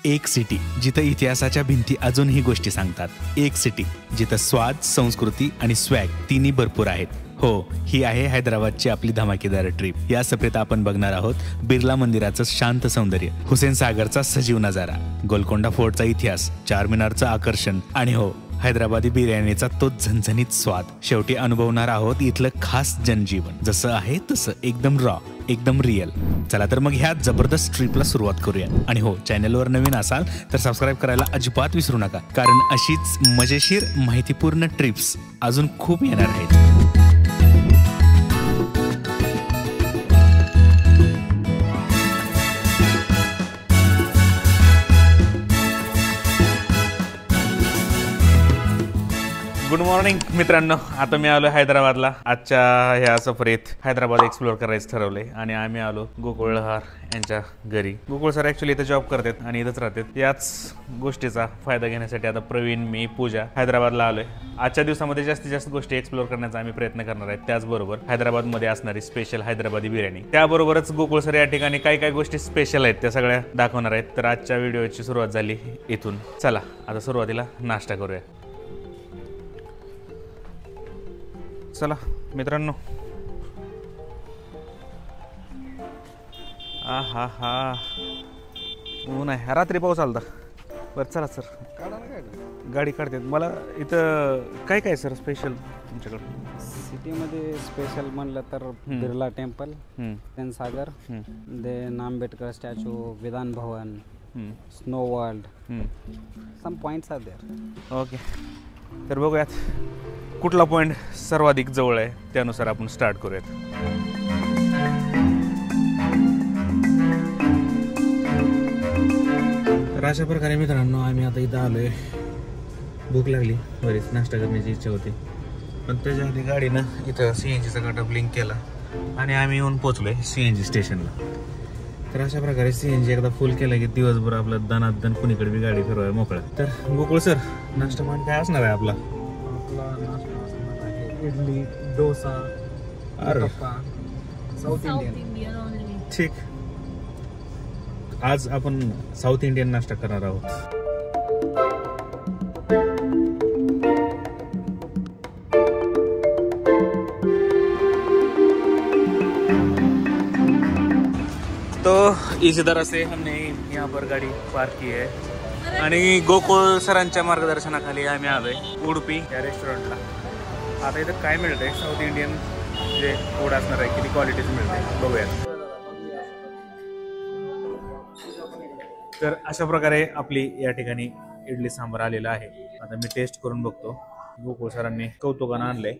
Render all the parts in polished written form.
एक सिटी जिथं इतिहासाच्या भिंती अजूनही गोष्टी सांगतात. एक सिटी जिथं स्वाद, संस्कृती आणि स्वॅग तिन्ही भरपूर आहेत. हो, ही आहे हैदराबादची आपली धमाकेदार ट्रिप. या सफरेत आपण बघणार आहोत बिर्ला मंदिराचं शांत सौंदर्य, हुसेन सागरचा सजीव नजारा, गोलकोंडा फोर्टचा इतिहास, चारमिनारचं आकर्षण आणि हो, हैदराबादी बिर्याणीचा तो झणझणीत स्वाद. शेवटी अनुभवणार आहोत इथलं खास जनजीवन, जसं आहे तसं, एकदम रॉ, एकदम रिअल. चला तर मग ह्या जबरदस्त ट्रिपला सुरुवात करूया. आणि हो, चॅनलवर नवीन असाल तर सबस्क्राईब करायला अजिबात विसरू नका, कारण अशीच मजेशीर माहितीपूर्ण ट्रिप्स अजून खूप येणार आहेत. गुड मॉर्निंग मित्रांनो. आता मी आलो हैदराबादला. आजच्या ह्या सफरीत हैदराबाद एक्सप्लोअर करायचं ठरवलंय आणि आम्ही आलो गोकुळ लहार यांच्या घरी. गोकुळ सर ॲक्च्युली इथं जॉब करतात आणि इथंच राहतात. याच गोष्टीचा फायदा घेण्यासाठी आता प्रवीण, मी, पूजा हैदराबादला आलोय. आजच्या दिवसामध्ये जास्तीत जास्त गोष्टी एक्सप्लोअर करण्याचा आम्ही प्रयत्न करणार आहेत. त्याचबरोबर हैदराबादमध्ये असणारी स्पेशल हैदराबादी बिर्याणी, त्याबरोबरच गोकुळ सर या ठिकाणी काय काय गोष्टी स्पेशल आहेत त्या सगळ्या दाखवणार आहेत. तर आजच्या व्हिडिओची सुरुवात झाली इथून. चला आता सुरुवातीला नाश्ता करूया. चला मित्रांनो. हा हा ऊन आहे, रात्री पाऊस आलता. बरं चला सर, गाडी काढते. मला इथं काय काय सर स्पेशल तुमच्याकडं? सिटीमध्ये स्पेशल म्हणलं तर Birla temple, Hussain Sagar, then Ambedkar statue, Vidhan Bhavan, snow world, some points are there. Okay, तर बघूयात कुठला पॉईंट सर्वाधिक जवळ आहे त्यानुसार आपण स्टार्ट करूयात. तर अशा प्रकारे मित्रांनो आम्ही आता इथं आलोय. भूक लागली, बरीच नाश्ता करण्याची इच्छा होती, पण त्याच्या आधी गाडीनं इथं CNGचा काटा ब्लिंक केला आणि आम्ही येऊन पोचलोय CNG स्टेशनला. तर अशा प्रकारे CNG एकदा फुल केलं की दिवसभर आपलं दनादन कुणीकडे बी गाडी फिरवाय मोकळा. तर गोकुळ सर, नाश्ता मान काय असणार आहे आपला? Idli, dosa, uttappa, south Indian. ठीक, आज आपण साऊथ इंडियन नाश्ता करणार आहोत. तो इसी तरह से हमने यहाँ पर गाड़ी पार्क की है आणि गोकुळ सरांच्या मार्गदर्शनाखाली आम्ही आलोय उडुपी या रेस्टॉरंटला. आता इथं काय मिळतंय साऊथ इंडियन जे फूड असणार आहे, किती क्वालिटीज मिळते बघूयात. तर अशा प्रकारे आपली या ठिकाणी इडली सांबार आलेला आहे. आता मी टेस्ट करून बघतो. गोकुळ सरांनी कौतुकानं आणलंय.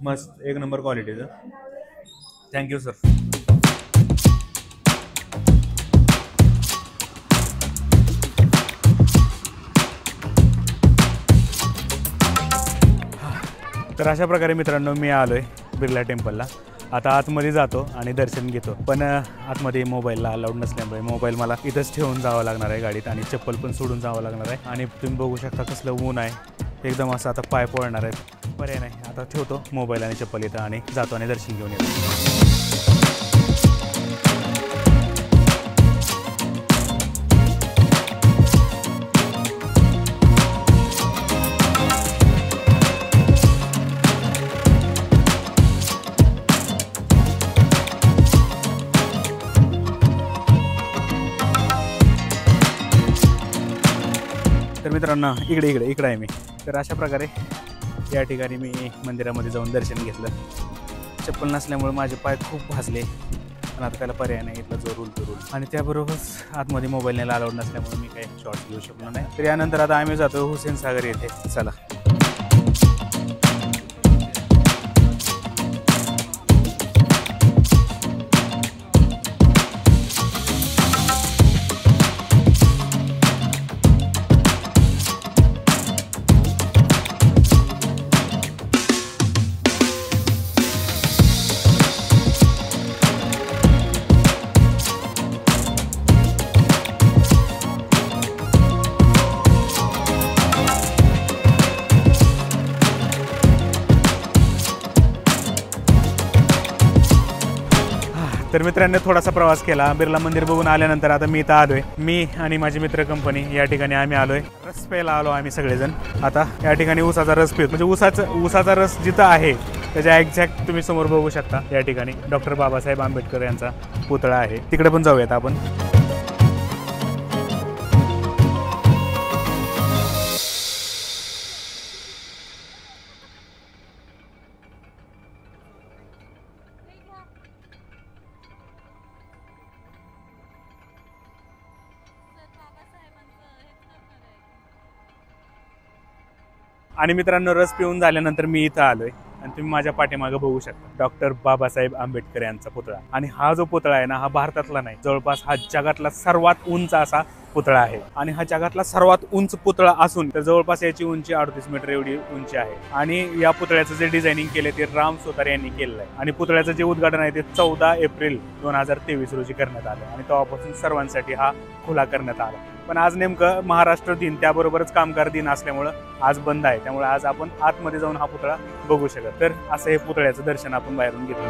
मस्त, एक नंबर क्वालिटीचं. Thank you sir. तर अशा प्रकारे मित्रांनो मी आलोय बिर्ला टेम्पलला. आता आतमध्ये जातो आणि दर्शन घेतो, पण आतमध्ये मोबाईलला अलाउड नसल्यामुळे मोबाईल मला इथंच ठेवून जावं लागणार आहे गाडीत आणि चप्पल पण सोडून जावं लागणार आहे. आणि तुम्ही बघू शकता कसलं ऊन आहे, एकदम असं आता पाय पडणार आहेत. पर्याय नाही, आता ठेवतो मोबाईल आणि चप्पल इथं आणि जातो आणि दर्शन घेऊन येतो. तर मित्रांनो इकडे आहे मी. तर अशा प्रकारे या ठिकाणी मी मंदिरामध्ये जाऊन दर्शन घेतलं. चप्पल नसल्यामुळे माझे पाय खूप भाजले, पण आता त्याला पर्याय नाही, इथला जो रूल. आणि त्याबरोबरच आतमध्ये मोबाईल न्यायला अलाउड नसल्यामुळे मी काही शॉर्ट्स घेऊ शकलो नाही. तर यानंतर आता आम्ही जातो हुसेन सागर येथे. चला. तर मित्रांनी थोडासा प्रवास केला, बिर्ला मंदिर बघून आल्यानंतर आता मी इथं आलोय. मी आणि माझी मित्र कंपनी या ठिकाणी आम्ही आलोय. रस प्यायला आलो आम्ही सगळेजण. आता या ठिकाणी ऊसाचा रस पितो, म्हणजे ऊसाचा रस जिथं आहे त्याच्या एक्झॅक्ट तुम्ही समोर बघू शकता. या ठिकाणी डॉक्टर बाबासाहेब आंबेडकर यांचा पुतळा आहे. तिकडे पण जाऊयात आपण. आणि मित्रांनो, रस पिऊन झाल्यानंतर मी इथं आलोय आणि तुम्ही माझ्या पाठीमागे बघू शकता डॉक्टर बाबासाहेब आंबेडकर यांचा पुतळा. आणि हा जो पुतळा आहे ना, हा भारतातला नाही, जवळपास हा जगातला सर्वात उंच असा पुतळा आहे. आणि हा जगातला सर्वात उंच पुतळा असून तर जवळपास याची उंची 38 मीटर एवढी उंची आहे. आणि या पुतळ्याचं जे डिझायनिंग केले ते राम सुतार यांनी केलेलं आहे. आणि पुतळ्याचं जे उद्घाटन आहे ते 14 एप्रिल 2023 रोजी करण्यात आलं आणि तेव्हापासून सर्वांसाठी हा खुला करण्यात आला. पण आज नेमकं महाराष्ट्र दिन त्याबरोबरच कामगार दिन असल्यामुळं आज बंद आहे. त्यामुळे आज आपण आतमध्ये जाऊन हा पुतळा बघू शकत. तर असं हे पुतळ्याचं दर्शन आपण बाहेरून घेतो.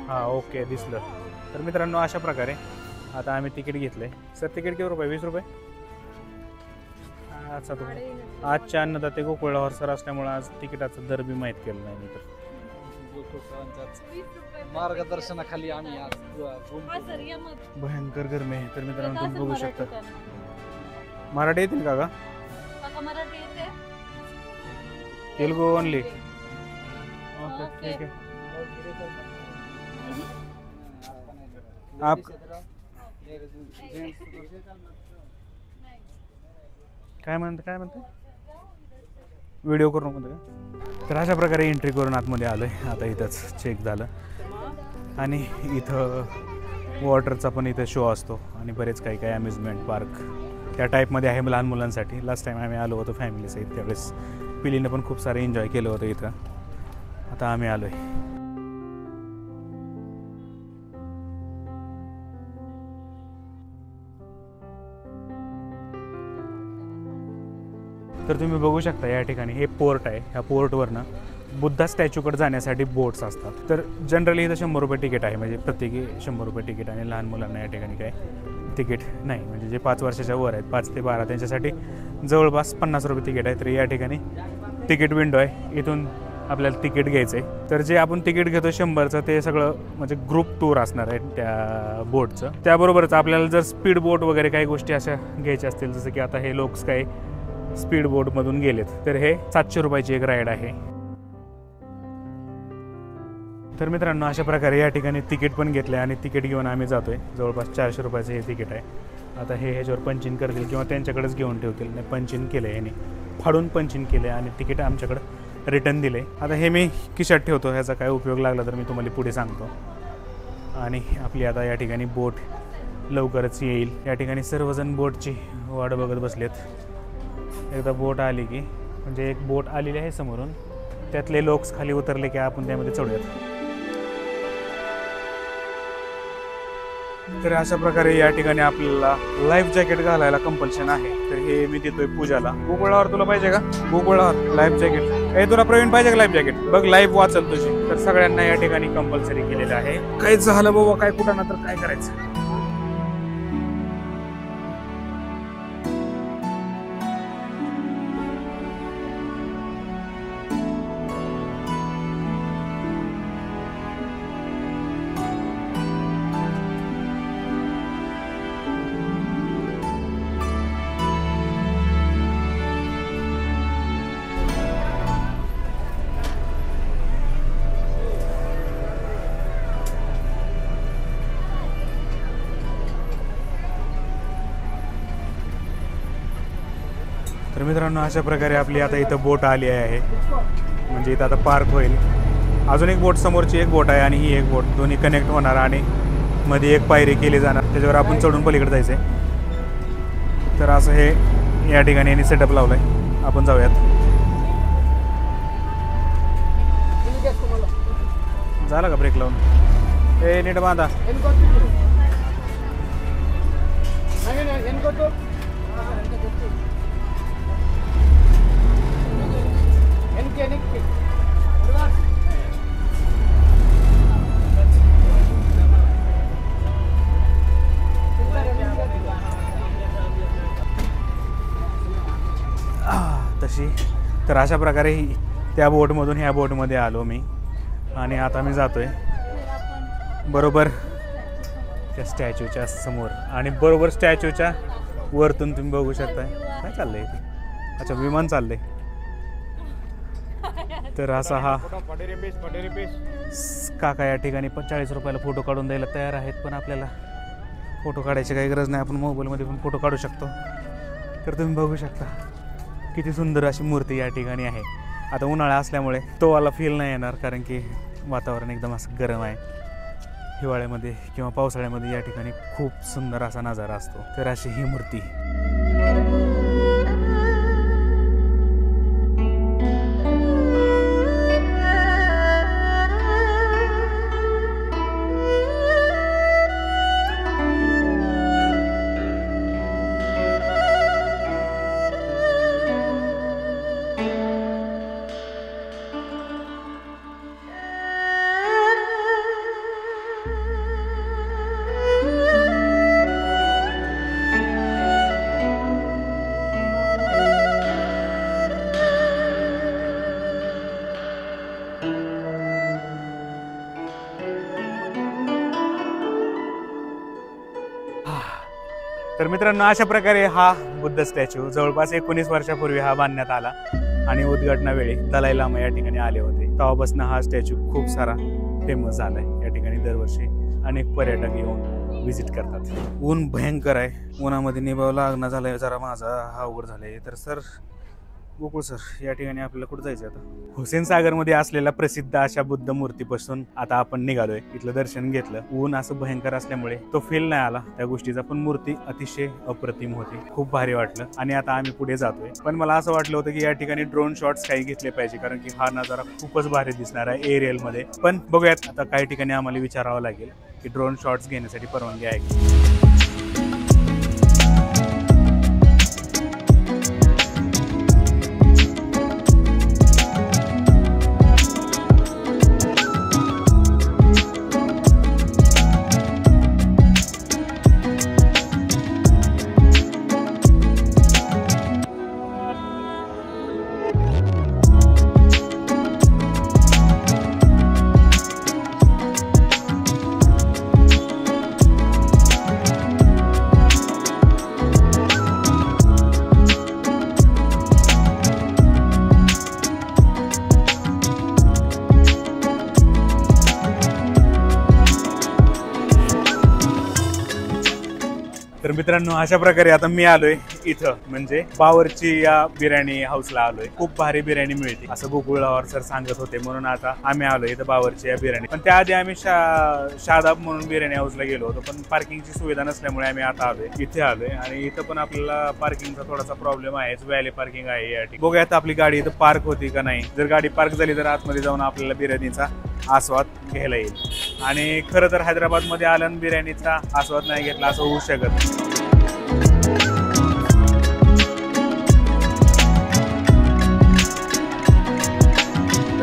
हां, ओके, दिसलं. तर मित्रांनो, अशा प्रकारे आता आम्ही तिकीट घेतलंय. सर, तिकीट किती रुपये? 20 रुपये. अच्छा, तुम्ही आजच्या अन्नदाते गोकुळला सर असल्यामुळे आज तिकिटाचा दर बी माहीत केलं नाही. मार्गदर्शनाखाली आम्ही भयंकर गरमी आहे. तर मित्रांनो, तुम्ही बघू शकता. मराठी येतील का? तेलुगू ओनली. ओके, ठीक आहे. आप काय म्हणते व्हिडिओ करून म्हणते का? तर अशा प्रकारे एंट्री करून आतमध्ये आलोय. आता इथंच चेक झालं आणि इथं वॉटरचा पण इथं शो असतो आणि बरेच काही अम्युजमेंट पार्क त्या टाईपमध्ये आहे लहान मुलांसाठी. लास्ट टाइम आम्ही आलो होतो फॅमिलीसहित, त्यावेळेस पिलीनं पण खूप सारे एन्जॉय केलं होतं इथं. आता आम्ही आलोय. तर तुम्ही बघू शकता या ठिकाणी हे पोर्ट आहे. ह्या पोर्टवरनं बुद्धा स्टॅच्यूकडे जाण्यासाठी बोट्स असतात. तर जनरली इथं 100 रुपये तिकीट आहे, म्हणजे प्रत्येकी 100 रुपये तिकीट. आणि लहान मुलांना या ठिकाणी काय तिकीट नाही, म्हणजे जे 5 वर्षाच्या वर आहेत 5 ते 12 त्यांच्यासाठी जवळपास 50 रुपये तिकीट आहे. तर या ठिकाणी तिकीट विंडो आहे, इथून आपल्याला तिकीट घ्यायचं आहे. तर जे आपण तिकीट घेतो 100चं ते सगळं म्हणजे ग्रुप टूर असणार आहे त्या बोटचं. त्याबरोबरच आपल्याला जर स्पीड बोट वगैरे काही गोष्टी अशा घ्यायच्या असतील, जसं की आता हे लोक काही स्पीड बोटमधून गेलेत, तर हे 700 रुपयाची एक राईड आहे. तर मित्रांनो, अशा प्रकारे या ठिकाणी तिकीट पण घेतलं आहे आणि तिकीट घेऊन आम्ही जातोय. जवळपास 400 रुपयाचं हे तिकीट आहे. आता हे ह्याच्यावर पंचिंग करतील किंवा त्यांच्याकडेच घेऊन ठेवतील. नाही, पंचिंग केलं आहे ह्याने, फाडून पंचिंग केलं आहे आणि तिकीट आमच्याकडं रिटर्न दिले. आता हे मी खिशात ठेवतो, ह्याचा काय उपयोग लागला तर मी तुम्हाला पुढे सांगतो. आणि आपली आता या ठिकाणी बोट लवकरच येईल. या ठिकाणी सर्वजण बोटची वाट बघत बसलेत. एकदा बोट आली की, म्हणजे एक बोट आलेली आहे समोरून, त्यातले लोक खाली उतरले की आपण त्यामध्ये चढूयात. तर अशा प्रकारे या ठिकाणी आपल्याला लाईफ जॅकेट घालायला कंपल्शन आहे. तर हे मी देतोय पूजाला. गोकुळावर तुला पाहिजे का? गोकुळावर लाईफ जॅकेट. हे तुला प्रवीण पाहिजे का लाईफ जॅकेट? बघ, लाईफ वाचल तुझी. तर सगळ्यांना या ठिकाणी कंपल्सरी केलेलं आहे. काही झालं बाबा, काय कुठं ना तर काय करायचं. मित्रांनो अशा प्रकारे आपली आता इथं बोट आली आहे, म्हणजे इथं आता पार्क होईल. अजून एक बोट, समोरची एक बोट आहे आणि ही एक बोट, दोन्ही कनेक्ट होणार आणि मध्ये एक पायरी केली जाणार, त्याच्यावर आपण चढून पलीकडे जायचं आहे. तर असं हे या ठिकाणी यांनी सेटअप लावलं आहे. आपण जाऊयात. झालं का ब्रेक लावून? हे नीट बांधा. तशी तर अशा प्रकारे त्या बोटमधून ह्या बोटमध्ये आलो मी आणि आता मी जातोय बरोबर त्या स्टॅच्यूच्या समोर आणि बरोबर स्टॅच्यूच्या वरतून तुम्ही बघू शकताय काय चाललंय ते. अच्छा, विमान चाललंय. तर असा हा काका या ठिकाणी 40 रुपयाला फोटो काढून द्यायला तयार आहेत, पण आपल्याला फोटो काढायची काही गरज नाही, आपण मोबाईलमध्ये पण फोटो काढू शकतो. तर तुम्ही बघू शकता किती सुंदर अशी मूर्ती या ठिकाणी आहे. आता उन्हाळा असल्यामुळे तो वाला फील नाही येणार, कारण की वातावरण एकदम असं गरम आहे. हिवाळ्यामध्ये किंवा पावसाळ्यामध्ये या ठिकाणी खूप सुंदर असा नजारा असतो. तर अशी ही मूर्ती. तर मित्रांनो अशा प्रकारे हा बुद्ध स्टॅच्यू जवळपास 19 वर्षापूर्वी हा बांधण्यात आला आणि उद्घाटनावेळी दलाई लामा या ठिकाणी आले होते. तेव्हापासून हा स्टॅच्यू खूप सारा फेमस झालाय. या ठिकाणी दरवर्षी अनेक पर्यटक येऊन व्हिजिट करतात. ऊन भयंकर आहे, उन्हामध्ये निभाव लागणं झालंय जरा माझा हा अवघड झालाय. तर सर गोकुळ सर, या ठिकाणी आपल्याला कुठं जायचं आता? हुसेन सागरमध्ये असलेल्या प्रसिद्ध अशा बुद्ध मूर्तीपासून आता आपण निघालोय. इथलं दर्शन घेतलं. ऊन असं भयंकर असल्यामुळे तो फील नाही आला त्या गोष्टीचा, पण मूर्ती अतिशय अप्रतिम होती, खूप भारी वाटलं. आणि आता आम्ही पुढे जातोय. पण मला असं वाटलं होतं की या ठिकाणी ड्रोन शॉट्स काही घेतले पाहिजे, कारण की हा नजारा खूपच भारी दिसणार आहे एरियल मध्ये. पण बघूयात, आता काही ठिकाणी आम्हाला विचारावं लागेल की ड्रोन शॉट्स घेण्यासाठी परवानगी आहे की. तर मित्रांनो अशा प्रकारे आता मी आलोय इथं, म्हणजे बावरची या बिर्याणी हाऊसला आलोय. खूप भारी बिर्याणी मिळते असं गोकुळावर सर सांगत होते, म्हणून आता आम्ही आलोय इथं बावरची या बिर्याणी. पण त्याआधी आम्ही शादाब म्हणून बिर्याणी हाऊसला गेलो होतो, पण पार्किंगची सुविधा नसल्यामुळे आम्ही आता आलोय इथे आलोय. आणि इथं पण आपल्याला पार्किंगचा थोडासा प्रॉब्लेम आहे, व्हॅली पार्किंग आहे या ठिकाणी. बघूयात आपली गाडी इथं पार्क होती का नाही. जर गाडी पार्क झाली तर आतमध्ये जाऊन आपल्याला बिर्याणीचा आस्वाद घ्यायला येईल. आणि खरं तर हैदराबादमध्ये आल्यानं बिर्याणीचा आस्वाद नाही घेतला असं होऊ शकत.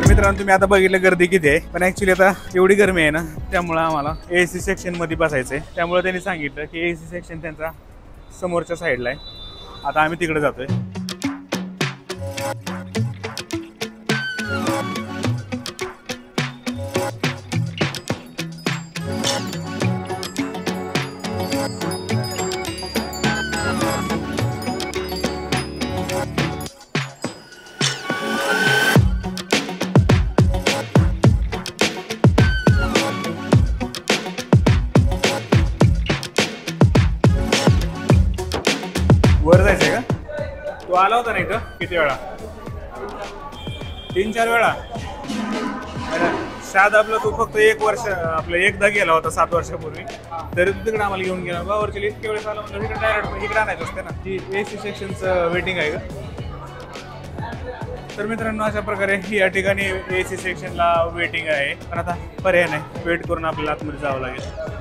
मित्रांनो तुम्ही आता बघितलं गर्दी किती आहे, पण ऍक्च्युली आता एवढी गरमी आहे ना, त्यामुळे आम्हाला AC सेक्शन मध्ये बसायचंय. त्यामुळे त्यांनी सांगितलं की AC सेक्शन त्यांचा समोरच्या साईडला आहे. आता आम्ही तिकडे जातोय. वर जायचंय का? तू होता ना इथं किती वेळा? 3-4 वेळा. शादाबला तू फक्त 1 वर्ष आपलं एकदा गेला होता 7 वर्षापूर्वी, तरी तू तिकडे आम्हाला घेऊन गेला. बावरची इतके वेळेस आला म्हणजे इकडे डायरेक्ट इकडे आणायचं असते ना. ती AC सेक्शनचं वेटिंग आहे का? तर मित्रांनो अशा प्रकारे या ठिकाणी AC सेक्शनला वेटिंग आहे, पण आता पर्याय नाही, वेट करून आपल्याला आतमध्ये जावं लागेल.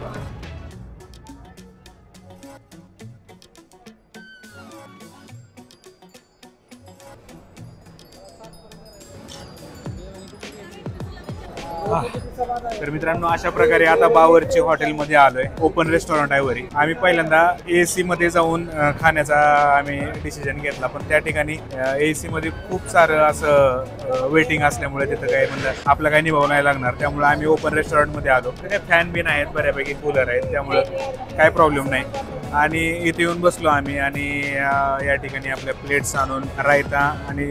तर मित्रांनो अशा प्रकारे आता बावर्ची हॉटेलमध्ये आलोय. ओपन रेस्टॉरंट आहे वरी. आम्ही पहिल्यांदा AC मध्ये जाऊन खाण्याचा आम्ही डिसिजन घेतला, पण त्या ठिकाणी AC मध्ये खूप सारं असं वेटिंग असल्यामुळे तिथं काही म्हणलं आपलं काही निभाव नाही लागणार, त्यामुळे आम्ही ओपन रेस्टॉरंटमध्ये आलो. काय फॅन बिन आहेत, बऱ्यापैकी कूलर आहेत, त्यामुळे काय प्रॉब्लेम नाही. आणि इथे येऊन बसलो आम्ही आणि या ठिकाणी आपल्या प्लेट्स आणून रायता आणि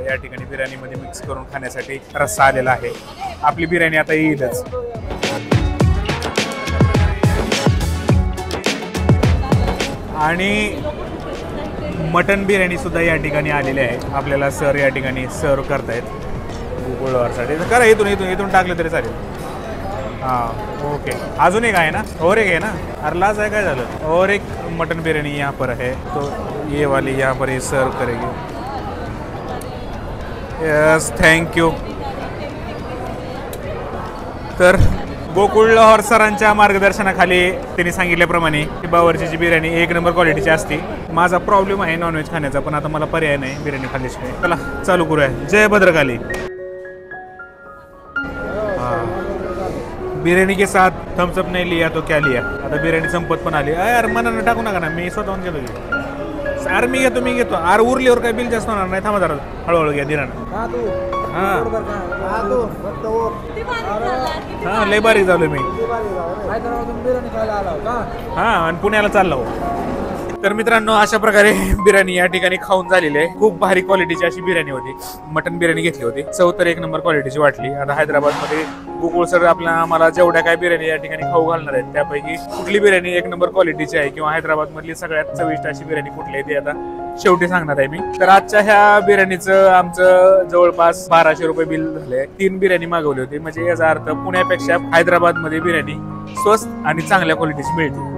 या ठिकाणी बिर्याणीमध्ये मिक्स करून खाण्यासाठी रस्सा आलेला आहे. आपली बिर्याणी आता येईलच. आणि मटन बिर्याणी सुद्धा या ठिकाणी आलेली आहे. आपल्याला सर या ठिकाणी सर्व करतायत गुगलवरसाठी. करा इथून इथून इथून टाकलं तरी चालेल. हाँ ओके. अजून एक आहे ना, और एक है ना. अरे लाज है, काय झालं. और एक मटन बिरयानी यहाँ पर है, तो ये वाली यहाँ पर ये सर्व करेगी. Yes thank you. तर गोकुळ लाहोर सरांच्या मार्गदर्शनाखाली त्यांनी सांगितल्याप्रमाणे बावर्चीची बिर्याणी 1 नंबर क्वालिटीची असते. माझा प्रॉब्लेम आहे नॉनव्हेज खाण्याचा, पण आता मला पर्याय नाही बिर्याणी खाल्ल्याशिवाय. चला चालू करूया. जय भद्रकाली. बिर्याणी के साथ थम्सअप नहीं लिया तो क्या लिया. आता बिर्याणी संपत पण आली. यार मनानं टाकू नका ना, मी स्वतःहून घेतो की. अरे मी घेतो. अरे उरलीवर काय बिल जास्त होणार नाही. थांबा जरा, हळूहळू घ्या दिरानं. हां लय बारीक झालो मी. हां आणि पुण्याला चाललो. तर मित्रांनो अशा प्रकारे बिर्याणी या ठिकाणी खाऊन झालेली आहे. खूप भारी क्वालिटीची अशी बिर्याणी होती. मटन बिर्याणी घेतली होती. चव तर 1 नंबर क्वालिटीची वाटली. आता हैदराबादमध्ये गोकुळ सर आम्हाला जेवढ्या काय बिर्याणी या ठिकाणी खाऊ घालणार आहेत, त्यापैकी कुठली बिर्याणी 1 नंबर क्वालिटीची आहे किंवा हैदराबादमधली सगळ्यात चविष्ट अशी बिर्याणी कुठली आहे ते आता शेवटी सांगणार आहे मी. तर आजच्या ह्या बिर्याणीचं आमचं जवळपास 1200 रुपये बिल झाले. 3 बिर्याणी मागवली होती. म्हणजे याचा अर्थ पुण्यापेक्षा हैदराबादमध्ये बिर्याणी स्वस्त आणि चांगल्या क्वालिटीची मिळते.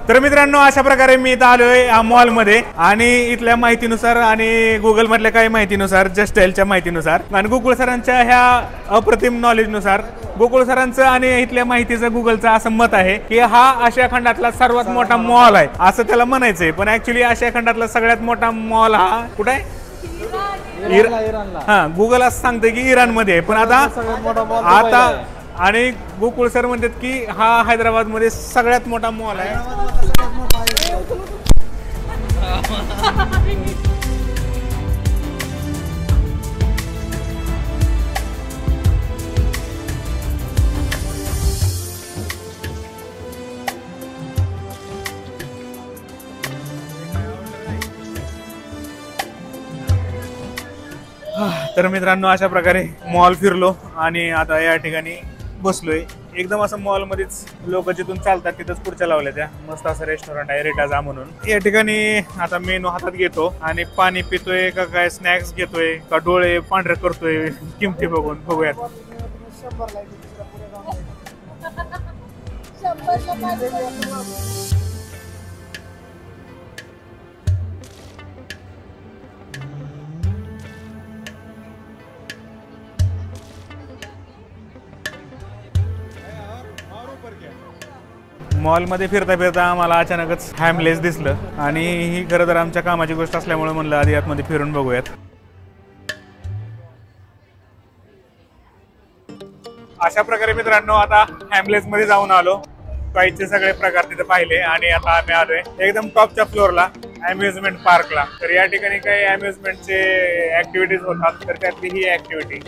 तर मित्रांनो अशा प्रकारे मी इथं आलोय मॉलमध्ये आणि इथल्या माहितीनुसार आणि गुगल मधल्या काही माहितीनुसार, जस्ट स्टाईलच्या माहितीनुसार आणि गोकुळ सरांच्या ह्या अप्रतिम नॉलेजनुसार गोकुळ सरांचं आणि इथल्या माहितीचं गुगलचं असं मत आहे की हा आशिया खंडातला सर्वात मोठा मॉल आहे असं त्याला म्हणायचंय. पण ऍक्च्युली आशिया खंडातला सगळ्यात मोठा मॉल हा कुठे आहे? हा गुगल असं सांगतंय की इराणमध्ये आहे. पण आता आणि गोकुळ सर म्हणतात की हा हैदराबाद मध्ये सगळ्यात मोठा मॉल आहे. तर मित्रांनो अशा प्रकारे मॉल फिरलो आणि आता या ठिकाणी बसलोय. एकदम असं मॉलमध्येच लोक जिथून चालतात तिथंच खुर्च्या लावल्या त्या. मस्त असं रेस्टॉरंट आहे रेटाजा म्हणून. या ठिकाणी आता मेनू हातात घेतो आणि पाणी पितोय का काय स्नॅक्स घेतोय का डोळे पांढरे करतोय किमती बघून बघूयात. मॉलमध्ये फिरता फिरता आम्हाला अचानकच हॅमलेस दिसलं आणि ही खरं तर आमच्या कामाची गोष्ट असल्यामुळे म्हणलं आधी आतमध्ये फिरून बघूयात. अशा प्रकारे मित्रांनो आता हॅमलेस मध्ये जाऊन आलो. काहीचे सगळे प्रकार तिथे पाहिले आणि आता आम्ही आलोय एकदम टॉपच्या फ्लोअरला अम्युजमेंट पार्कला. तर या ठिकाणी काही अम्युजमेंटचे ऍक्टिव्हिटीज होतात तर त्यातली ही ऍक्टिव्हिटी.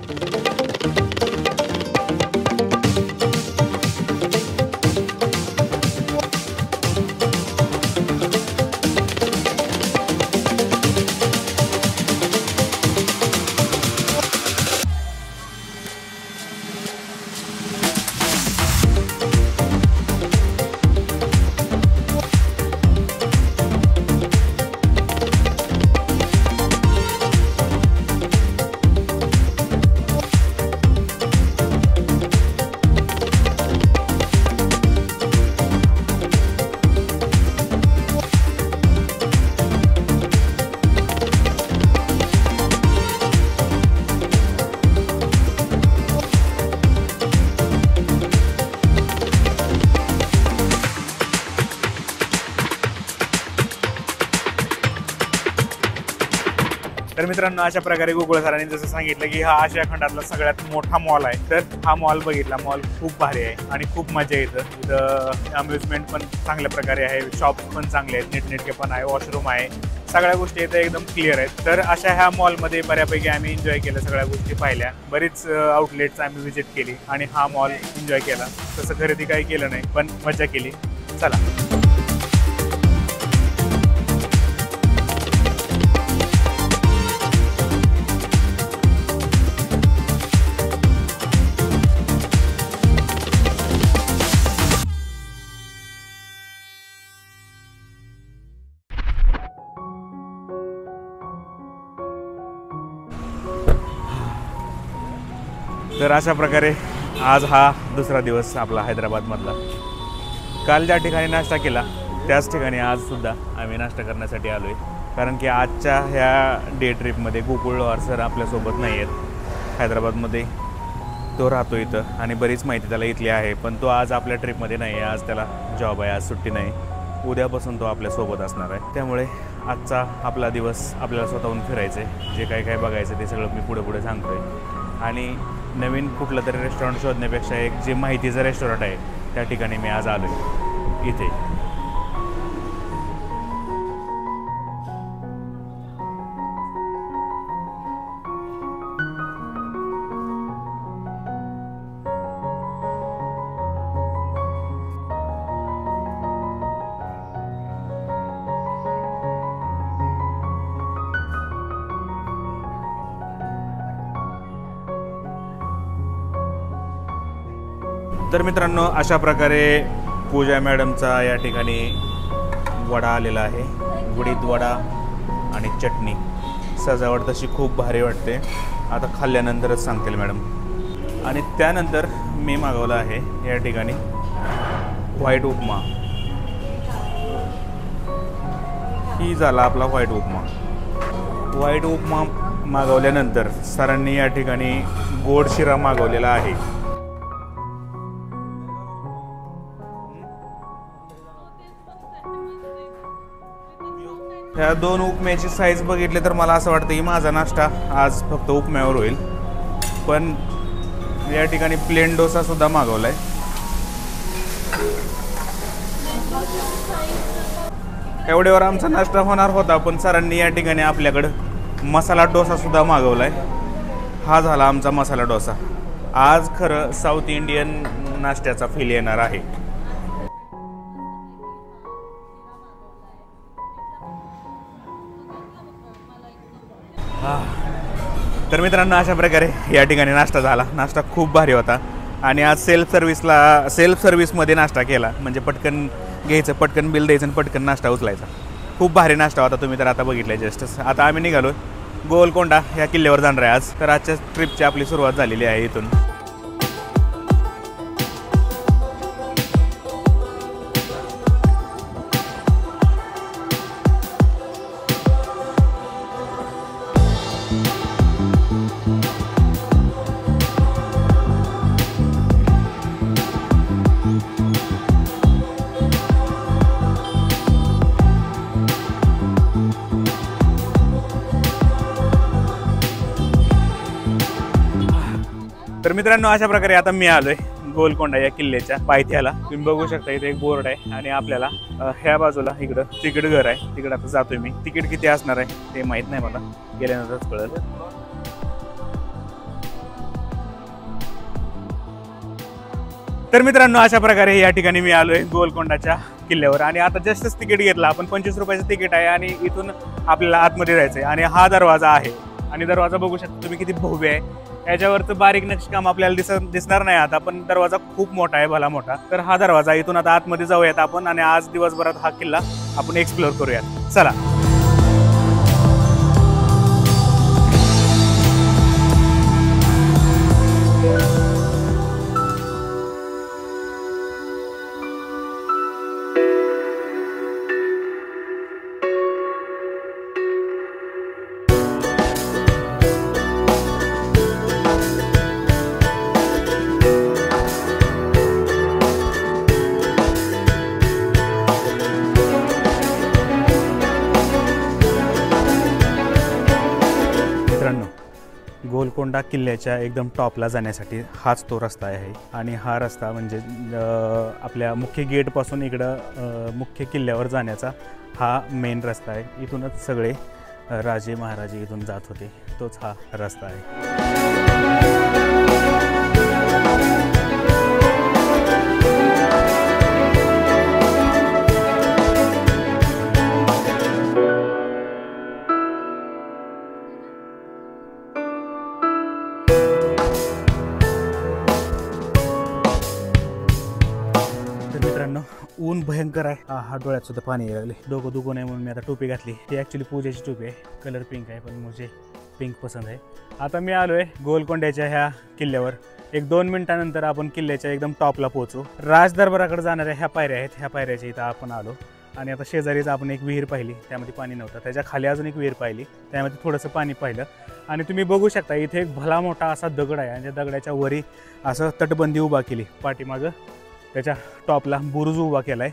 तर मित्रांनो अशा प्रकारे गोकुळ सरांनी जसं सांगितलं की हा आशिया खंडातला सगळ्यात मोठा मॉल आहे. तर हा मॉल बघितला. मॉल खूप भारी आहे आणि खूप मजा येतं. इथं अम्युजमेंट पण चांगल्या प्रकारे आहे, शॉप्स पण चांगले आहेत, नीटनेटके पण आहे, वॉशरूम आहे, सगळ्या गोष्टी इथं एकदम क्लिअर आहेत. तर अशा ह्या मॉलमध्ये बऱ्यापैकी आम्ही एन्जॉय केलं, सगळ्या गोष्टी पाहिल्या, बरीच आउटलेट्स आम्ही व्हिजिट केली आणि हा मॉल एन्जॉय केला. तसं खरेदी काही केलं नाही पण मजा केली. चला तर अशा प्रकारे आज हा दुसरा दिवस आपला हैदराबादमधला. काल ज्या ठिकाणी नाश्ता केला त्याच ठिकाणी आजसुद्धा आम्ही नाश्ता करण्यासाठी आलो आहे. कारण की आजच्या ह्या डे ट्रिपमध्ये गोकुळ लोहार सर आपल्यासोबत नाही आहेत. हैदराबादमध्ये तो राहतो इथं आणि बरीच माहिती त्याला इथली आहे. पण तो आज आपल्या ट्रिपमध्ये नाही आहे. आज त्याला जॉब आहे, आज सुट्टी नाही. उद्यापासून तो आपल्यासोबत असणार आहे. त्यामुळे आजचा आपला दिवस आपल्याला स्वतःहून फिरायचं आहे. जे काही बघायचं ते सगळं मी पुढे सांगतो आहे. आणि नवीन कुठलं तरी रेस्टॉरंट शोधण्यापेक्षा एक जे माहितीचं रेस्टॉरंट आहे त्या ठिकाणी मी आज आलो आहे इथे. तर मित्रांनो अशा प्रकारे पूजा मॅडमचा या ठिकाणी वडा आलेला आहे. उडीद वडा आणि चटणी. सजावट तशी खूप भारी वाटते. आता खाल्ल्यानंतरच सांगतील मॅडम. आणि त्यानंतर मी मागवला आहे या ठिकाणी व्हाईट उपमा. ही झाला आपला व्हाईट उपमा. व्हाईट उपमा मागवल्यानंतर सरांनी या ठिकाणी गोड शिरा मागवलेला आहे. ह्या दोन उपम्याची साईज बघितली तर मला असं वाटतं की माझा नाश्ता आज फक्त उपम्यावर होईल. पण या ठिकाणी प्लेन डोसा सुद्धा मागवलाय. एवढ्यावर आमचा नाश्ता होणार होता पण सरांनी या ठिकाणी आपल्याकडं मसाला डोसा सुद्धा मागवलाय. हा झाला आमचा मसाला डोसा. आज खरं साऊथ इंडियन नाश्त्याचा फील येणार आहे. तर मित्रांनो अशा प्रकारे या ठिकाणी नाश्ता झाला. नाश्ता खूप भारी होता आणि आज सेल्फ सर्व्हिसमध्ये नाश्ता केला, म्हणजे पटकन घ्यायचं, पटकन बिल द्यायचं आणि पटकन नाश्ता उचलायचा. खूप भारी नाश्ता होता, तुम्ही तर आता बघितलं जस्ट. आता आम्ही निघालो गोलकोंडा ह्या किल्ल्यावर जाणार आहे आज. तर आजच्या ट्रिपची आपली सुरुवात झालेली आहे इथून. तर मित्रांनो अशा प्रकारे आता मी आलोय गोलकोंडा या किल्ल्याच्या पायथ्याला. तुम्ही बघू शकता इथे एक बोर्ड आहे आणि आपल्याला ह्या बाजूला इकडं तिकीट घर आहे, तिकडे आता जातोय मी. तिकीट किती असणार आहे ते माहित नाही मला, गेल्यानंतरच कळलं. तर मित्रांनो अशा प्रकारे या ठिकाणी मी आलोय गोलकोंडाच्या किल्ल्यावर आणि आता जस्टच तिकीट घेतलं आपण. 25 रुपयाचं तिकीट आहे आणि इथून आपल्याला आतमध्ये जायचंय. आणि हा दरवाजा आहे आणि दरवाजा बघू शकता तुम्ही किती भव्य आहे. याच्यावरचं बारीक नक्षीकाम आपल्याला दिसणार नाही आता, पण दरवाजा खूप मोठा आहे, भला मोठा. तर हा दरवाजा, इथून आता आतमध्ये जाऊयात आपण आणि आज दिवसभरात हा किल्ला आपण एक्सप्लोर करूयात. चला. गोलकोंडा किल्ल्याच्या एकदम टॉपला जाण्यासाठी हाच तो रस्ता आहे आणि हा रस्ता म्हणजे आपल्या मुख्य गेटपासून इकडं मुख्य किल्ल्यावर जाण्याचा हा मेन रस्ता आहे. इथूनच सगळे राजे महाराजे इथून जात होते, तोच हा रस्ता आहे. ऊन भयंकर आहे. हा डोळ्यात सुद्धा पाणी यायला लागले. डोकं दुखू नये म्हणून मी आता टोपी घातली. ही ॲक्च्युली पूजेची टोपी आहे, कलर पिंक आहे, पण मुझे पिंक पसंत आहे. आता मी आलो आहे गोलकोंड्याच्या ह्या किल्ल्यावर. 1-2 मिनिटानंतर आपण किल्ल्याच्या एकदम टॉपला पोहोचू. राजदरबाराकडे जाणाऱ्या ह्या पायऱ्या आहेत, ह्या पायऱ्याच्या इथं आपण आलो. आणि आता शेजारीच आपण एक विहीर पाहिली, त्यामध्ये पाणी नव्हतं. त्याच्या खाली अजून एक विहीर पाहिली, त्यामध्ये थोडंसं पाणी पाहिलं. आणि तुम्ही बघू शकता इथे एक भला मोठा असा दगड आहे आणि त्या दगडाच्या वरी असं तटबंदी उभा केली. पाठीमागं त्याच्या टॉपला बुरुज उभा केला आहे.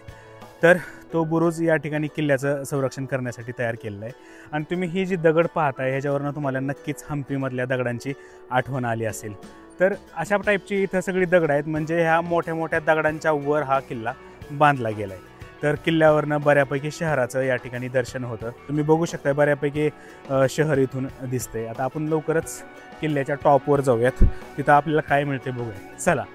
तर तो बुरुज या ठिकाणी किल्ल्याचं संरक्षण करण्यासाठी तयार केलेला आहे. आणि तुम्ही ही जी दगड पाहताय ह्याच्यावरनं तुम्हाला नक्कीच हम्पीमधल्या दगडांची आठवण आली असेल. तर अशा टाईपची इथं सगळी दगड आहेत, म्हणजे ह्या मोठ्या मोठ्या दगडांच्या वर हा किल्ला बांधला गेला आहे. तर किल्ल्यावरनं बऱ्यापैकी शहराचं या ठिकाणी दर्शन होतं. तुम्ही बघू शकता बऱ्यापैकी शहर इथून दिसतंय. आता आपण लवकरच किल्ल्याच्या टॉपवर जाऊयात, तिथं आपल्याला काय मिळते बघूया. चला.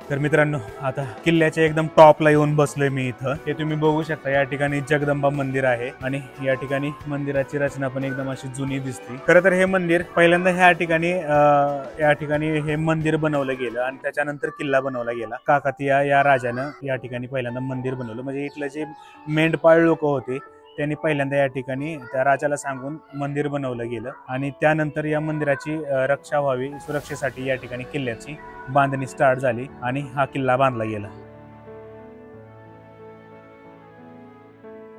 तर मित्रांनो आता किल्ल्याच्या एकदम टॉपला येऊन बसलोय मी इथं. हे तुम्ही बघू शकता या ठिकाणी जगदंबा मंदिर आहे आणि या ठिकाणी मंदिराची रचना पण एकदम अशी जुनी दिसते. खरं तर हे मंदिर पहिल्यांदा या ठिकाणी हे मंदिर बनवलं गेलं आणि त्याच्यानंतर किल्ला बनवला गेला. काकातीया या राजानं या ठिकाणी पहिल्यांदा मंदिर बनवलं. म्हणजे इथलं जे मेंढपाळ लोक होते त्यांनी पहिल्यांदा या ठिकाणी त्या राजाला सांगून मंदिर बनवलं गेलं आणि त्यानंतर या मंदिराची रक्षा व्हावी, सुरक्षेसाठी या ठिकाणी किल्ल्याची बांधणी स्टार्ट झाली आणि हा किल्ला बांधला गेला.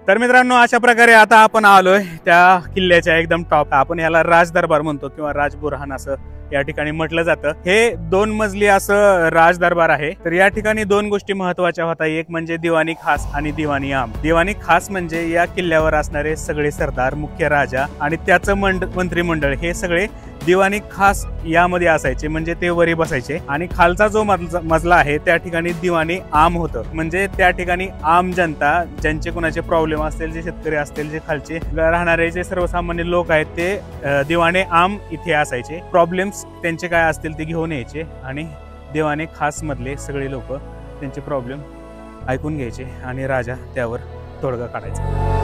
तर मित्रांनो अशा प्रकारे आता आपण आलोय त्या किल्ल्याच्या एकदम टॉप. आपण याला राजदरबार म्हणतो किंवा राजबुरहान असं या ठिकाणी म्हटलं जातं. हे 2 मजली असं राजदरबार आहे. तर या ठिकाणी 2 गोष्टी महत्वाच्या होत्या. एक म्हणजे दिवाणी खास आणि दिवाणी आम. दिवाणी खास म्हणजे या किल्ल्यावर असणारे सगळे सरदार, मुख्य राजा आणि त्याचं मंत्रिमंडळ हे सगळे दिवाणी खास यामध्ये असायचे, म्हणजे ते वरी बसायचे. आणि खालचा जो मजला आहे त्या ठिकाणी दिवाणी आम होतं, म्हणजे त्या ठिकाणी आम जनता, ज्यांचे कोणाचे प्रॉब्लेम असतील, जे शेतकरी असतील, जे खालचे राहणारे जे सर्वसामान्य लोक आहेत ते दिवाणे आम इथे असायचे. प्रॉब्लेम्स त्यांचे काय असतील ते घेऊन यायचे आणि दिवाणे खास मधले सगळे लोक त्यांचे प्रॉब्लेम ऐकून घ्यायचे आणि राजा त्यावर तोडगा काढायचा.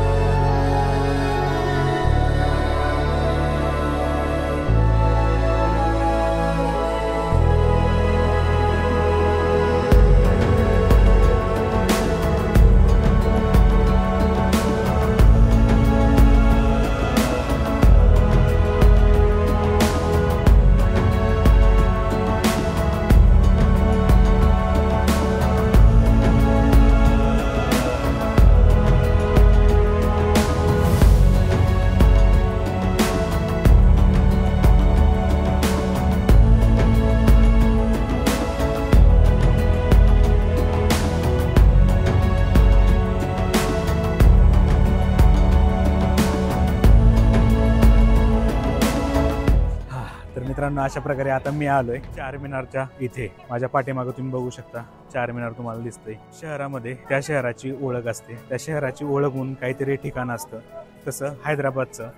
मित्रांनो अशा प्रकारे आता मी आलोय चारमिनारच्या इथे. माझ्या पाठीमागे तुम्ही बघू शकता चारमिनार तुम्हाला दिसतंय. शहरामध्ये त्या शहराची ओळख असते, त्या शहराची ओळख म्हणून काहीतरी ठिकाण असतं. तसं हैदराबादचं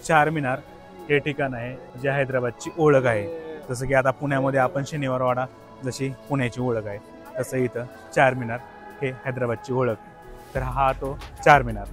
चारमिनार हे ठिकाण आहे जे हैदराबादची ओळख आहे. जसं की आता पुण्यामध्ये आपण शनिवारवाडा जशी पुण्याची ओळख आहे, तसं इथं चारमिनार हे हैदराबादची ओळख. तर हा तो चारमिनार.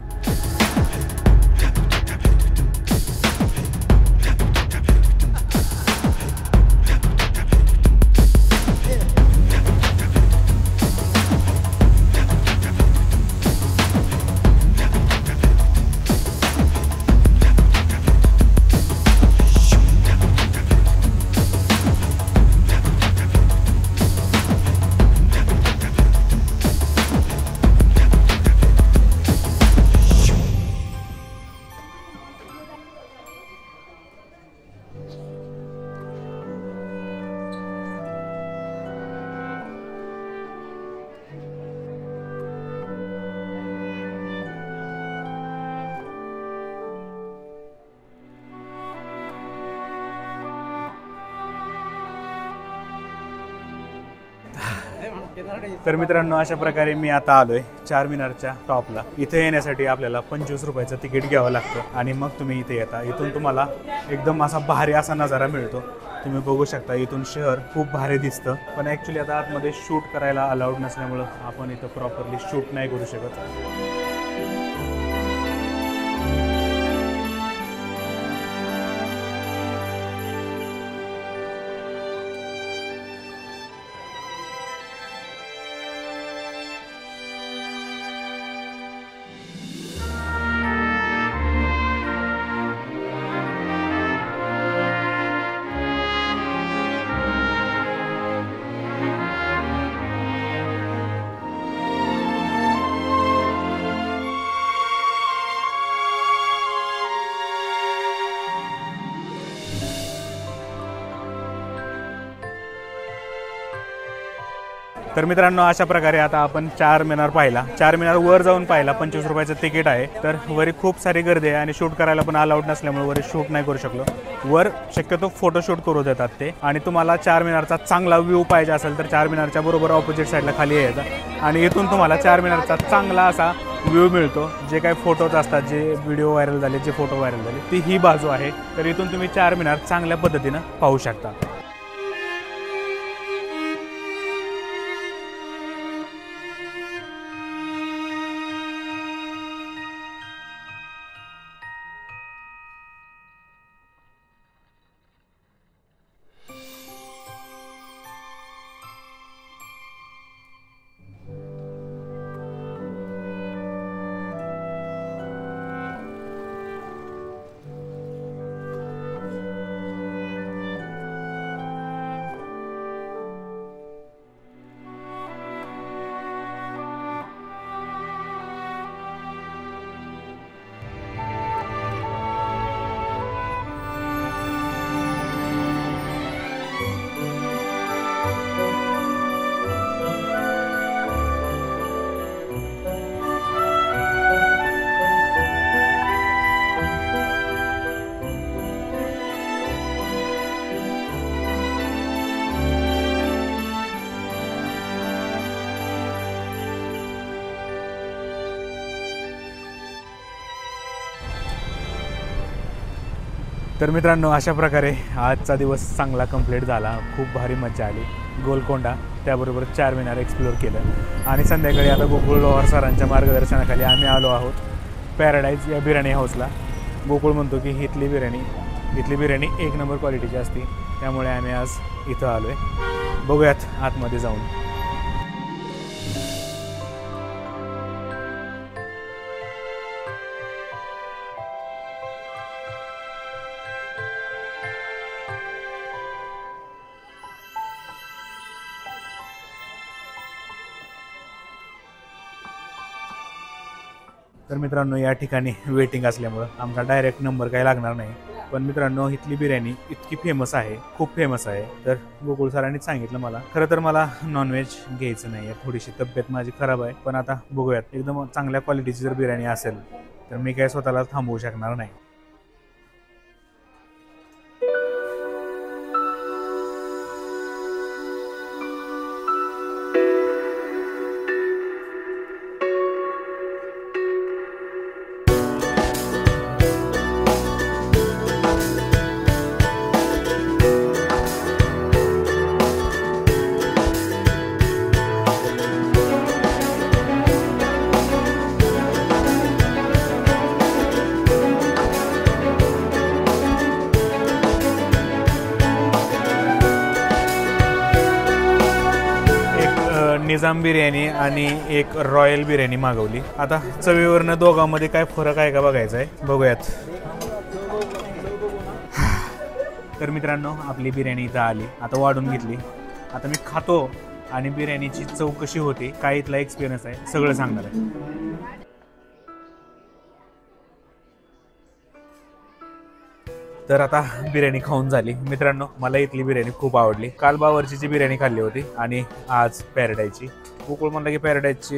तर मित्रांनो अशा प्रकारे मी आता आलोय चारमिनारच्या टॉपला. इथे येण्यासाठी आपल्याला 25 रुपयाचं तिकीट घ्यावं लागतं आणि मग तुम्ही इथे येता. इथून तुम्हाला एकदम असा भारी असा नजारा मिळतो. तुम्ही बघू शकता इथून शहर खूप भारी दिसतं. पण ॲक्च्युली आता आतमध्ये शूट करायला अलाउड नसल्यामुळं आपण इथं प्रॉपरली शूट नाही करू शकत. तर मित्रांनो अशा प्रकारे आता आपण चारमिनार पाहिला. चारमिनार वर जाऊन पाहिला. 25 रुपयाचं तिकीट आहे. तर वरी खूप सारी गर्दी आहे आणि शूट करायला पण अलाउड नसल्यामुळे वरी शूट नाही करू शकलो. वर शक्यतो फोटोशूट करू देतात ते. आणि तुम्हाला चारमिनारचा चांगला व्ह्यू पाहिजे असेल तर चारमिनारच्या बरोबर ऑपोजिट साईडला खाली यायचं आणि इथून तुम्हाला चारमिनारचा चांगला असा व्ह्यू मिळतो. जे काही फोटोज असतात, जे व्हिडिओ व्हायरल झाले, जे फोटो व्हायरल झाले, ती ही बाजू आहे. तर इथून तुम्ही चारमिनार चांगल्या पद्धतीनं पाहू शकता. तर मित्रांनो अशा प्रकारे आजचा दिवस चांगला कंप्लीट झाला. खूप भारी मजा आली. गोलकोंडा त्याबरोबर चारमिनार एक्सप्लोर केलं आणि संध्याकाळी आता गोकुळ लोहार सरांच्या मार्गदर्शनाखाली आम्ही आलो आहोत पॅराडाईज या बिर्याणी हाऊसला. गोकुळ म्हणतो की इथली बिर्याणी 1 नंबर क्वालिटीची असते, त्यामुळे आम्ही आज इथं आलो आहे. बघूयात आतमध्ये जाऊन. तर मित्रांनो या ठिकाणी वेटिंग असल्यामुळं आमचा डायरेक्ट नंबर काही लागणार नाही. पण मित्रांनो इथली बिर्याणी इतकी फेमस आहे, खूप फेमस आहे. तर गोकुळ सरांनीच सांगितलं मला. खरं तर मला नॉनव्हेज घ्यायचं नाही आहे, थोडीशी तब्येत माझी खराब आहे. पण आता बघूयात, एकदम चांगल्या क्वालिटीची जर बिर्याणी असेल तर मी काही स्वतःला थांबवू शकणार नाही. निजाम बिर्याणी आणि एक रॉयल बिर्याणी मागवली. आता चवीवरनं दोघांमध्ये काय फरक आहे का बघायचा आहे, बघूयात. तर मित्रांनो आपली बिर्याणी इथं आली, आता वाढून घेतली. आता मी खातो आणि बिर्याणीची चव कशी होती, काय इथला एक्सपिरियन्स आहे सगळं सांगणार आहे. तर आता बिर्याणी खाऊन झाली. मित्रांनो मला इथली बिर्याणी खूप आवडली. काल बावर्चीची बिर्याणी खाल्ली होती आणि आज पॅराडाईजची. गोकुळ म्हणलं की पॅराडाईजची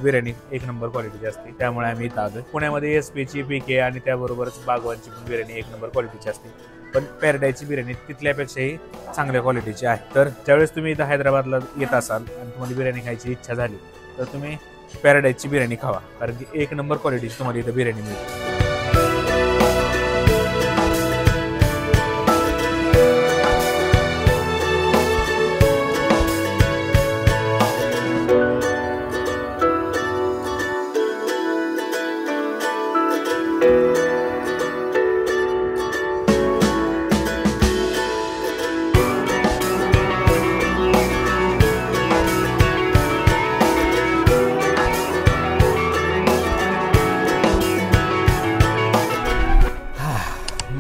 बिर्याणी एक नंबर क्वालिटीची असते, त्यामुळे आम्ही इथं आलो. पुण्यामध्ये SP ची PK आणि त्याबरोबरच बागवानची पण बिर्याणी एक नंबर क्वालिटीची असते, पण पॅराडाईजची बिर्याणी तिथल्यापेक्षाही चांगल्या क्वालिटीची आहे. तर ज्यावेळेस तुम्ही इथं हैदराबादला येत असाल आणि तुम्हाला बिर्याणी खायची इच्छा झाली तर तुम्ही पॅराडाईजची बिर्याणी खावा, कारण की एक नंबर क्वालिटीची तुम्हाला इथं बिर्याणी मिळते.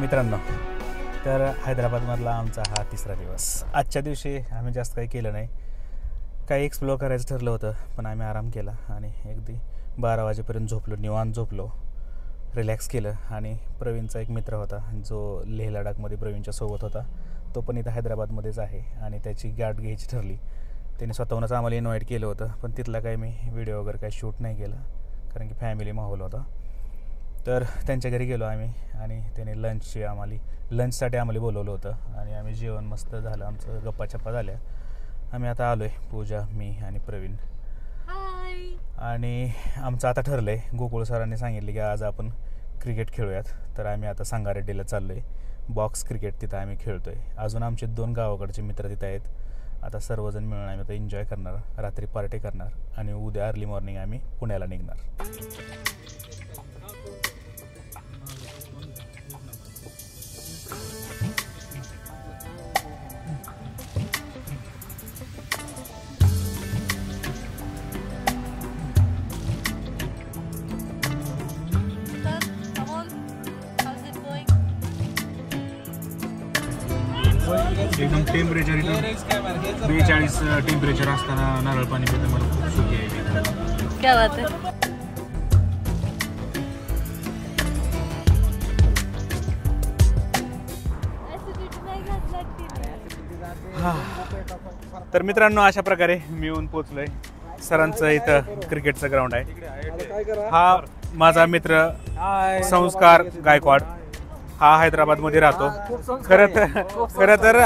मित्रांनो तर हैदराबादमधला आमचा हा तिसरा दिवस. आजच्या दिवशी आम्ही जास्त काही केलं नाही, काही एक्सप्लोअर करायचं ठरलं होतं, पण आम्ही आराम केला आणि अगदी 12 वाजेपर्यंत झोपलो, निवांत झोपलो, रिलॅक्स केलं. आणि प्रवीणचा एक मित्र होता जो लेह लडाखमध्ये प्रवीणच्या सोबत होता, तो पण इथं हैदराबादमध्येच आहे आणि त्याची गाठ घ्यायची ठरली. त्याने स्वतःहूनच आम्हाला इन्व्हाइट केलं होतं, पण तिथला काही मी व्हिडिओ वगैरे काही शूट नाही केलं, कारण की फॅमिली माहोल होता. तर त्यांच्या घरी गेलो आम्ही आणि त्याने लंचसाठी आम्हाला बोलवलं होतं आणि आम्ही जेवण मस्त झालं, आमचं गप्पा चप्पा झाल्या. आम्ही आता आलो आहे, पूजा, मी आणि प्रवीण. आणि आमचं आता ठरलं आहे, गोकुळ सरांनी सांगितले की आज आपण क्रिकेट खेळूयात. तर आम्ही आता संगारेड्डीला चाललो आहे, बॉक्स क्रिकेट तिथं आम्ही खेळतो आहे. अजून आमचे 2 गावाकडचे मित्र तिथं आहेत. आता सर्वजण मिळून आम्ही आता एन्जॉय करणार, रात्री पार्टी करणार आणि उद्या अर्ली मॉर्निंग आम्ही पुण्याला निघणार. एकदम टेम्परेचर इथं 42 टेम्परेचर असताना नारळ पाणी पिणं मला खूप सुखी आहे. क्या बात है. तर मित्रांनो अशा प्रकारे मी येऊन पोचलोय. सरांचं इथं क्रिकेटचं ग्राउंड आहे. हा माझा मित्र संस्कार गायकवाड, हा हैदराबादमध्ये राहतो. खरं तर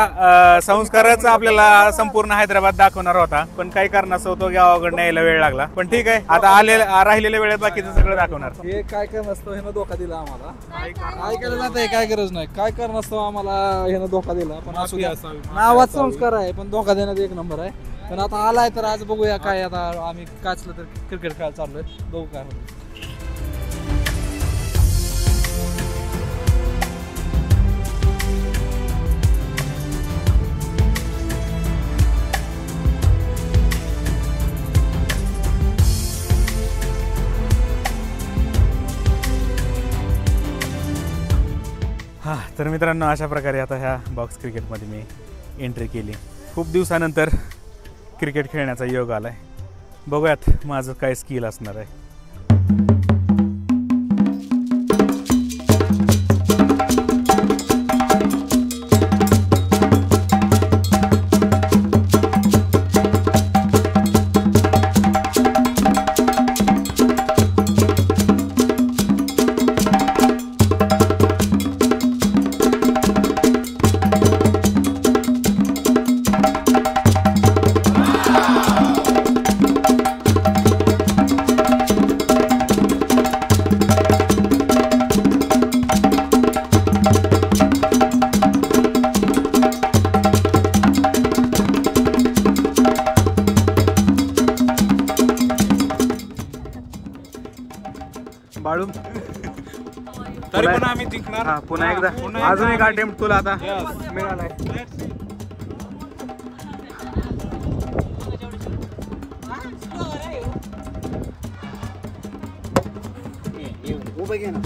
संस्कारच आपल्याला संपूर्ण हैदराबाद दाखवणार होता, पण काही कारणास्तव तो गावाकडनं यायला वेळ लागला. पण ठीक आहे, आता राहिलेल्या वेळेत बाकीचं सगळं दाखवणार. हे काय कारणास्तव ह्यानं धोका दिला आम्हाला, काय केलं जात काय गरज नाही, काय कारणास्तव आम्हाला ह्यानं धोका दिला. पण असू द्या, नावात संस्कार आहे पण धोका देण्यात एक नंबर आहे. पण आता आलाय तर आज बघूया काय. आता आम्ही काचलं तर क्रिकेट खेळायला चाललोय, बघू काय होतं. हां, तर मित्रांनो अशा प्रकारे आता ह्या बॉक्स क्रिकेटमध्ये मी एंट्री केली. खूप दिवसानंतर क्रिकेट खेळण्याचा योग आला आहे. बघूयात माझं काय स्किल असणार आहे. बाळू तरी पण आम्ही जिंकणार. पुन्हा एकदा अजून एक अटेम्प्ट तुला आता मिळालाय. उभं घे ना.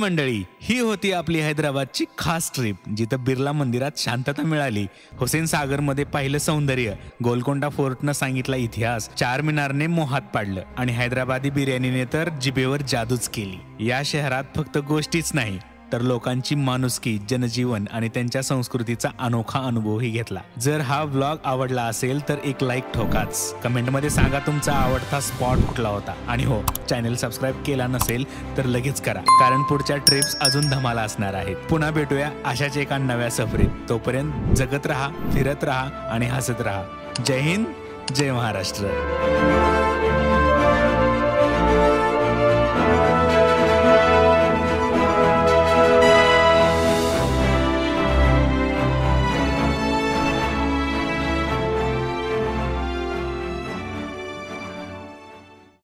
मंडळी, ही होती आपली हैदराबादची खास ट्रिप, जिथं बिर्ला मंदिरात शांतता मिळाली, हुसेन सागर मध्ये पाहिलं सौंदर्य, गोलकोंडा फोर्टनं सांगितला इतिहास, चार मिनारने मोहात पाडलं आणि हैदराबादी बिर्याणीने तर जिभेवर जादूच केली. या शहरात फक्त गोष्टीच नाही तर लोकांची माणुसकी, जनजीवन आणि त्यांच्या संस्कृतीचा अनोखा अनुभवही घेतला. जर हा व्लॉग आवडला असेल तर एक लाईक ठोकाच. कमेंटमध्ये सांगा तुमचा आवडता स्पॉट कुठला होता. आणि हो, चॅनल सबस्क्राईब केला नसेल तर लगेच करा, कारण पुढच्या ट्रिप्स अजून धमाला असणार आहेत. पुन्हा भेटूया अशाच एका नव्या सफरीत. तोपर्यंत जगत राहा, फिरत राहा आणि हसत राहा. जय हिंद, जय महाराष्ट्र.